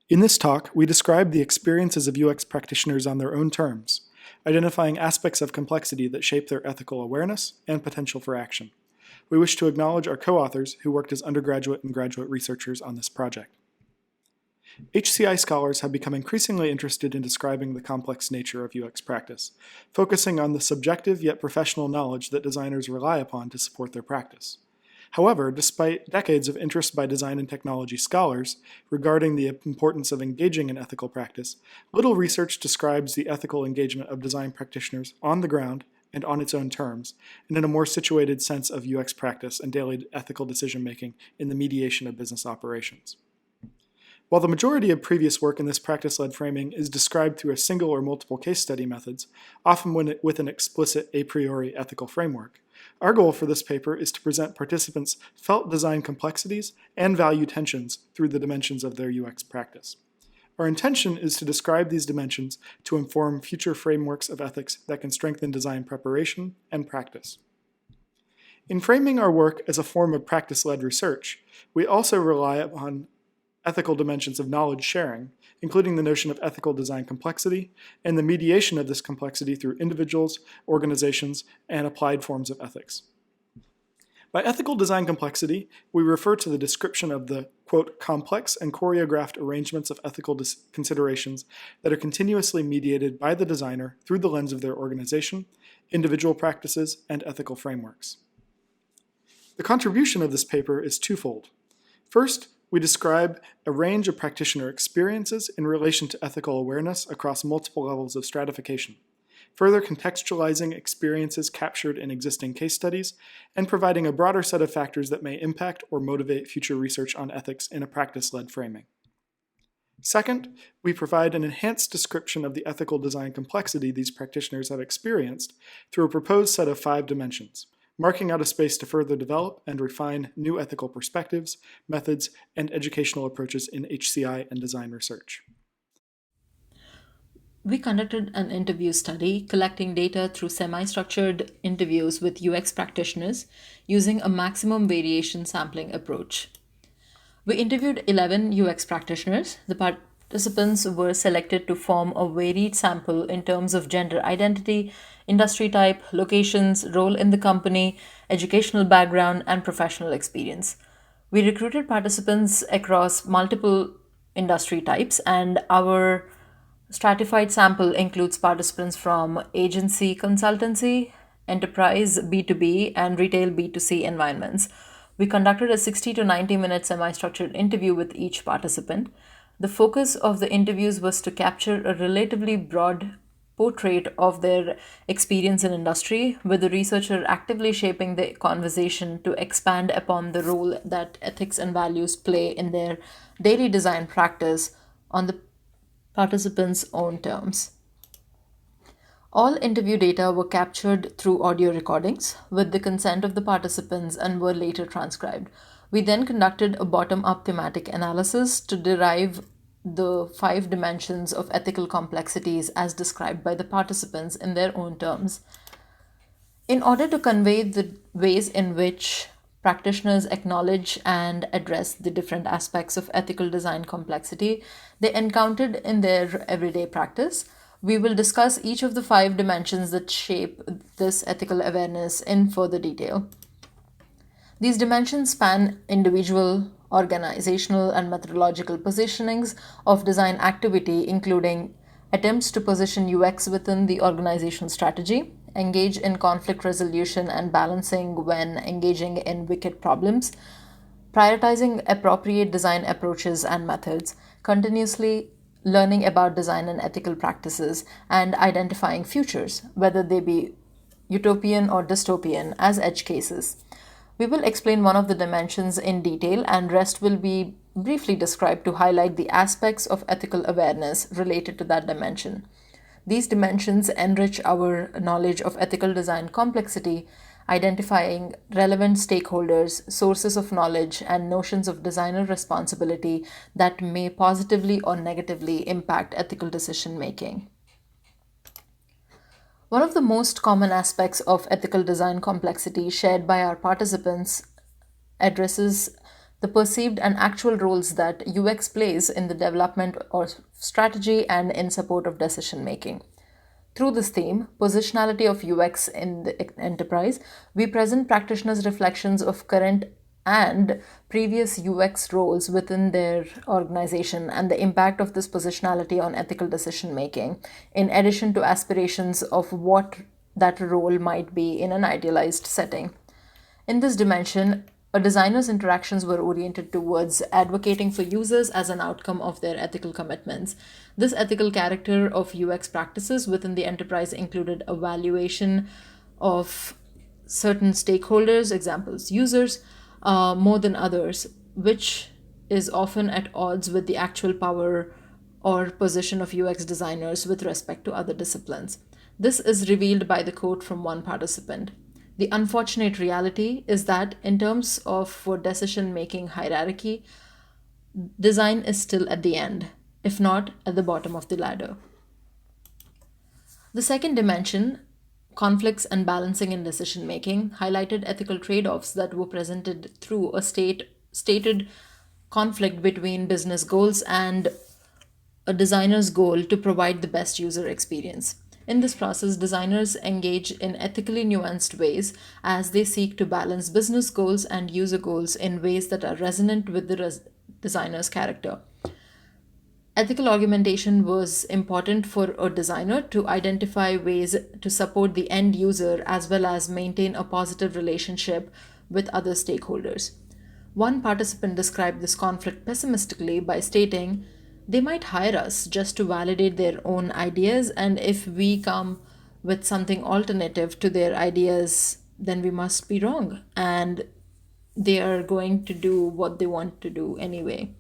In this talk, we describe the experiences of UX practitioners on their own terms, identifying aspects of complexity that shape their ethical awareness and potential for action. We wish to acknowledge our co-authors who worked as undergraduate and graduate researchers on this project. HCI scholars have become increasingly interested in describing the complex nature of UX practice, focusing on the subjective yet professional knowledge that designers rely upon to support their practice. However, despite decades of interest by design and technology scholars regarding the importance of engaging in ethical practice, little research describes the ethical engagement of design practitioners on the ground and on its own terms, and in a more situated sense of UX practice and daily ethical decision-making in the mediation of business operations. While the majority of previous work in this practice-led framing is described through a single or multiple case study methods, often with an explicit a priori ethical framework, our goal for this paper is to present participants' felt design complexities and value tensions through the dimensions of their UX practice. Our intention is to describe these dimensions to inform future frameworks of ethics that can strengthen design preparation and practice. In framing our work as a form of practice-led research, we also rely upon ethical dimensions of knowledge sharing, including the notion of ethical design complexity and the mediation of this complexity through individuals, organizations, and applied forms of ethics. By ethical design complexity, we refer to the description of the, quote, complex and choreographed arrangements of ethical considerations that are continuously mediated by the designer through the lens of their organization, individual practices, and ethical frameworks. The contribution of this paper is twofold. First, we describe a range of practitioner experiences in relation to ethical awareness across multiple levels of stratification, further contextualizing experiences captured in existing case studies, and providing a broader set of factors that may impact or motivate future research on ethics in a practice-led framing. Second, we provide an enhanced description of the ethical design complexity these practitioners have experienced through a proposed set of 5 dimensions, marking out a space to further develop and refine new ethical perspectives, methods, and educational approaches in HCI and design research. We conducted an interview study collecting data through semi-structured interviews with UX practitioners using a maximum variation sampling approach. We interviewed 11 UX practitioners. The participants were selected to form a varied sample in terms of gender identity, industry type, locations, role in the company, educational background, and professional experience. We recruited participants across multiple industry types, and our stratified sample includes participants from agency consultancy, enterprise B2B, and retail B2C environments. We conducted a 60 to 90-minute semi-structured interview with each participant. The focus of the interviews was to capture a relatively broad portrait of their experience in industry, with the researcher actively shaping the conversation to expand upon the role that ethics and values play in their daily design practice on the participants' own terms. All interview data were captured through audio recordings with the consent of the participants and were later transcribed. We then conducted a bottom-up thematic analysis to derive the 5 dimensions of ethical complexities as described by the participants in their own terms. In order to convey the ways in which practitioners acknowledge and address the different aspects of ethical design complexity they encountered in their everyday practice, we will discuss each of the 5 dimensions that shape this ethical awareness in further detail. These dimensions span individual, organizational, and methodological positionings of design activity, including attempts to position UX within the organizational strategy, engage in conflict resolution and balancing when engaging in wicked problems, prioritizing appropriate design approaches and methods, continuously learning about design and ethical practices, and identifying futures, whether they be utopian or dystopian, as edge cases. We will explain one of the dimensions in detail, and rest will be briefly described to highlight the aspects of ethical awareness related to that dimension. These dimensions enrich our knowledge of ethical design complexity, identifying relevant stakeholders, sources of knowledge, and notions of designer responsibility that may positively or negatively impact ethical decision making. One of the most common aspects of ethical design complexity shared by our participants addresses the perceived and actual roles that UX plays in the development or strategy and in support of decision making. Through this theme, positionality of UX in the enterprise, we present practitioners' reflections of current and previous UX roles within their organization and the impact of this positionality on ethical decision making, in addition to aspirations of what that role might be in an idealized setting. In this dimension, a designer's interactions were oriented towards advocating for users as an outcome of their ethical commitments. This ethical character of UX practices within the enterprise included evaluation of certain stakeholders, examples, users, more than others, which is often at odds with the actual power or position of UX designers with respect to other disciplines. This is revealed by the quote from one participant. The unfortunate reality is that, in terms of for decision making hierarchy, design is still at the end, if not at the bottom of the ladder. The second dimension, conflicts and balancing in decision making, highlighted ethical trade offs that were presented through a stated conflict between business goals and a designer's goal to provide the best user experience. In this process, designers engage in ethically nuanced ways as they seek to balance business goals and user goals in ways that are resonant with the designer's character. Ethical argumentation was important for a designer to identify ways to support the end user as well as maintain a positive relationship with other stakeholders. One participant described this conflict pessimistically by stating, they might hire us just to validate their own ideas, and if we come with something alternative to their ideas, then we must be wrong, and they are going to do what they want to do anyway.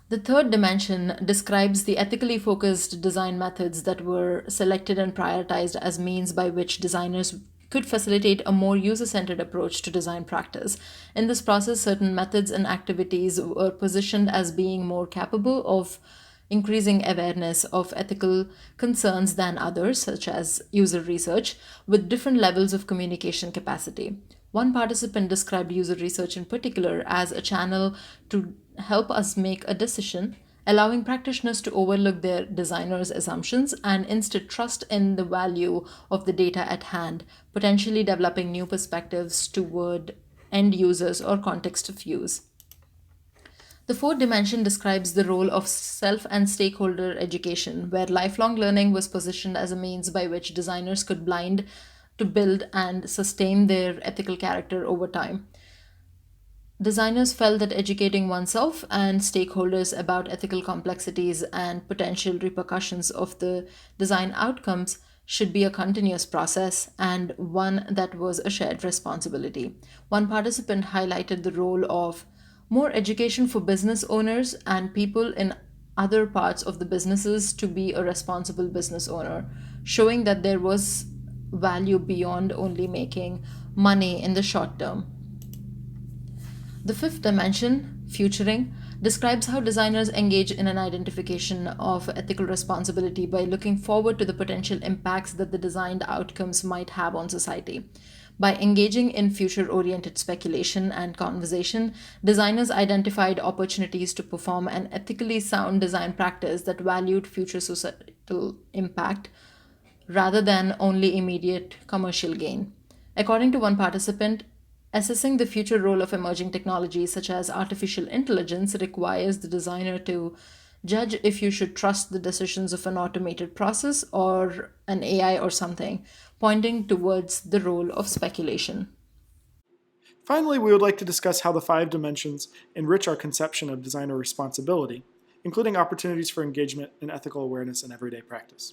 The third dimension describes the ethically focused design methods that were selected and prioritized as means by which designers could facilitate a more user centered approach to design practice. In this process, certain methods and activities were positioned as being more capable of increasing awareness of ethical concerns than others, such as user research, with different levels of communication capacity. One participant described user research in particular as a channel to help us make a decision, allowing practitioners to overlook their designers' assumptions and instead trust in the value of the data at hand, potentially developing new perspectives toward end users or context of use. The fourth dimension describes the role of self and stakeholder education, where lifelong learning was positioned as a means by which designers could blind to build and sustain their ethical character over time. Designers felt that educating oneself and stakeholders about ethical complexities and potential repercussions of the design outcomes should be a continuous process and one that was a shared responsibility. One participant highlighted the role of more education for business owners and people in other parts of the businesses to be a responsible business owner, showing that there was value beyond only making money in the short term. The fifth dimension, futuring, describes how designers engage in an identification of ethical responsibility by looking forward to the potential impacts that the designed outcomes might have on society. By engaging in future oriented speculation and conversation, designers identified opportunities to perform an ethically sound design practice that valued future societal impact rather than only immediate commercial gain. According to one participant, assessing the future role of emerging technologies such as artificial intelligence requires the designer to judge if you should trust the decisions of an automated process or an AI or something, pointing towards the role of speculation. Finally, we would like to discuss how the 5 dimensions enrich our conception of designer responsibility, including opportunities for engagement in ethical awareness in everyday practice.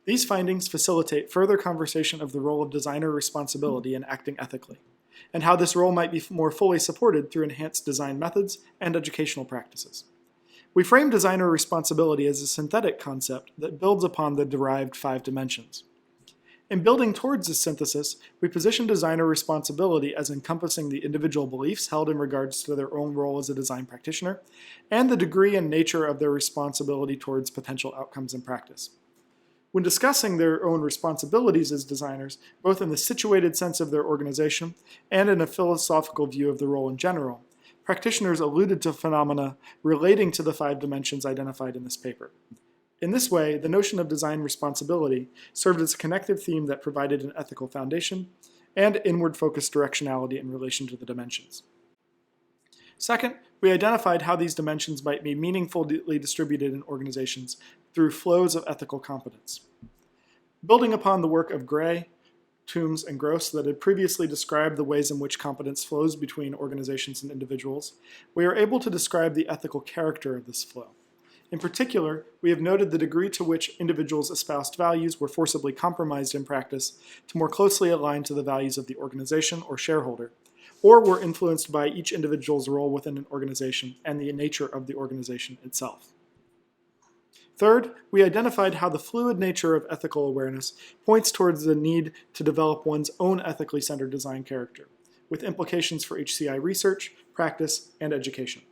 These findings facilitate further conversation of the role of designer responsibility in acting ethically, and how this role might be more fully supported through enhanced design methods and educational practices. We frame designer responsibility as a synthetic concept that builds upon the derived 5 dimensions. In building towards this synthesis, we position designer responsibility as encompassing the individual beliefs held in regards to their own role as a design practitioner, and the degree and nature of their responsibility towards potential outcomes in practice. When discussing their own responsibilities as designers, both in the situated sense of their organization and in a philosophical view of the role in general, practitioners alluded to phenomena relating to the 5 dimensions identified in this paper. In this way, the notion of design responsibility served as a connective theme that provided an ethical foundation and inward-focused directionality in relation to the dimensions. Second, we identified how these dimensions might be meaningfully distributed in organizations through flows of ethical competence. Building upon the work of Gray, Toombs, and Gross that had previously described the ways in which competence flows between organizations and individuals, we are able to describe the ethical character of this flow. In particular, we have noted the degree to which individuals' espoused values were forcibly compromised in practice to more closely align to the values of the organization or shareholder, or were influenced by each individual's role within an organization and the nature of the organization itself. Third, we identified how the fluid nature of ethical awareness points towards the need to develop one's own ethically centered design character, with implications for HCI research, practice, and education.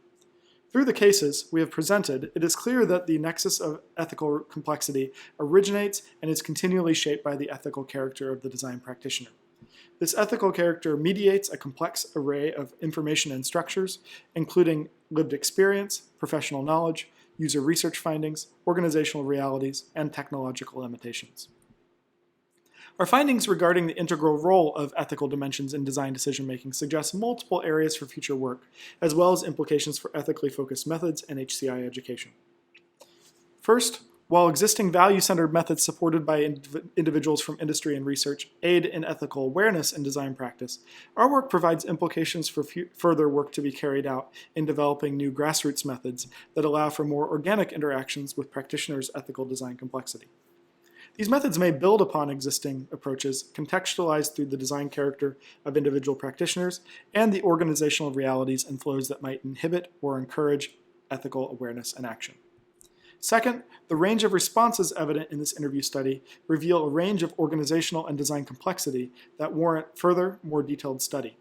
Through the cases we have presented, it is clear that the nexus of ethical complexity originates and is continually shaped by the ethical character of the design practitioner. This ethical character mediates a complex array of information and structures, including lived experience, professional knowledge, user research findings, organizational realities, and technological limitations. Our findings regarding the integral role of ethical dimensions in design decision-making suggest multiple areas for future work, as well as implications for ethically focused methods and HCI education. First, while existing value-centered methods supported by individuals from industry and research aid in ethical awareness in design practice, our work provides implications for further work to be carried out in developing new grassroots methods that allow for more organic interactions with practitioners' ethical design complexity. These methods may build upon existing approaches, contextualized through the design character of individual practitioners and the organizational realities and flows that might inhibit or encourage ethical awareness and action. Second, the range of responses evident in this interview study reveal a range of organizational and design complexity that warrant further, more detailed study.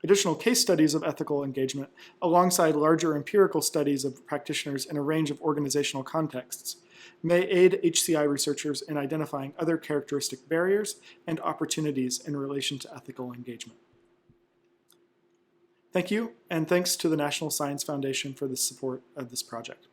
Additional case studies of ethical engagement, alongside larger empirical studies of practitioners in a range of organizational contexts, may aid HCI researchers in identifying other characteristic barriers and opportunities in relation to ethical engagement. Thank you, and thanks to the National Science Foundation for the support of this project.